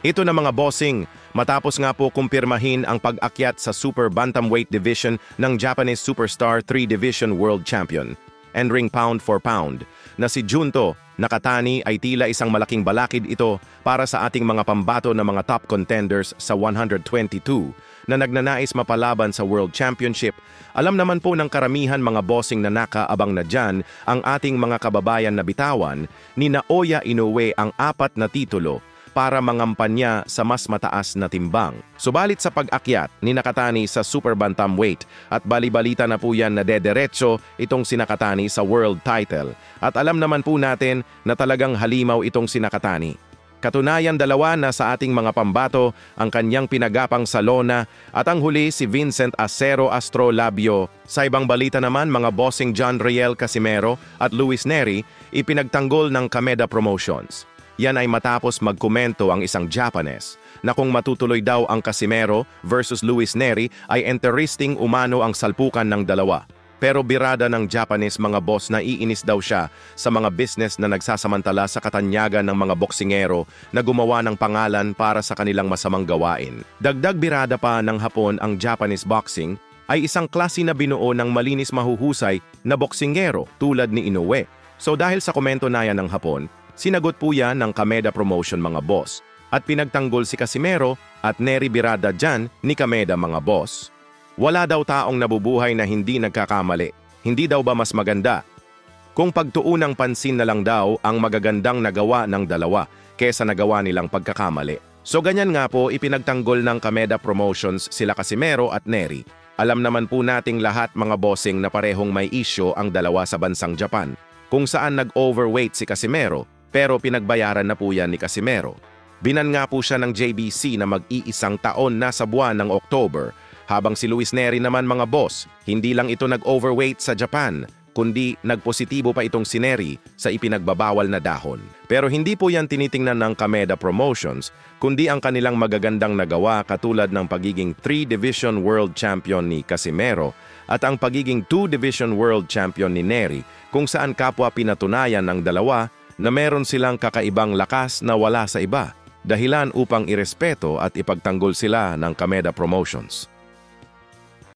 Ito na mga bossing, matapos nga po kumpirmahin ang pag-akyat sa Super Bantamweight Division ng Japanese Superstar 3 Division World Champion, entering pound for pound, na si Junto Nakatani ay tila isang malaking balakid ito para sa ating mga pambato na mga top contenders sa 122 na nagnanais mapalaban sa World Championship. Alam naman po ng karamihan mga bossing na nakaabang na dyan ang ating mga kababayan na bitawan ni Naoya Inoue ang 4 na titulo para mangampanya sa mas mataas na timbang. Subalit sa pag-akyat ni Nakatani sa Super Bantamweight at bali-balita na po yan na dederetso itong si Nakatani sa world title. At alam naman po natin na talagang halimaw itong si Nakatani. Katunayan dalawa na sa ating mga pambato ang kanyang pinagapang sa lona at ang huli si Vincent Acero Astrolabio. Sa ibang balita naman mga bossing John Riel Casimero at Luis Neri ipinagtanggol ng Kameda Promotions. Yan ay matapos magkomento ang isang Japanese na kung matutuloy daw ang Casimero versus Luis Neri ay interesting umano ang salpukan ng dalawa. Pero birada ng Japanese mga boss na iinis daw siya sa mga business na nagsasamantala sa katanyagan ng mga boksingero na gumawa ng pangalan para sa kanilang masamang gawain. Dagdag birada pa ng Hapon ang Japanese boxing ay isang klase na binuo ng malinis mahuhusay na boksingero tulad ni Inoue. So dahil sa komento na yan ng Hapon, sinagot po yan ng Kameda Promotion mga boss at pinagtanggol si Casimero at Neri birada dyan ni Kameda mga boss. Wala daw taong nabubuhay na hindi nagkakamali. Hindi daw ba mas maganda kung pagtuunang pansin na lang daw ang magagandang nagawa ng dalawa kesa nagawa nilang pagkakamali. So ganyan nga po ipinagtanggol ng Kameda Promotions sila Casimero at Neri. Alam naman po nating lahat mga bossing na parehong may issue ang dalawa sa bansang Japan kung saan nag-overweight si Casimero pero pinagbayaran na po yan ni Casimero. Binan nga po siya ng JBC na mag-iisang taon na sa buwan ng October. Habang si Luis Neri naman mga boss, hindi lang ito nag-overweight sa Japan, kundi nagpositibo pa itong si Neri sa ipinagbabawal na dahon. Pero hindi po yan tinitingnan ng Kameda Promotions, kundi ang kanilang magagandang nagawa katulad ng pagiging 3-Division World Champion ni Casimero at ang pagiging 2-Division World Champion ni Neri kung saan kapwa pinatunayan ng dalawa na meron silang kakaibang lakas na wala sa iba, dahilan upang irespeto at ipagtanggol sila ng Kameda Promotions.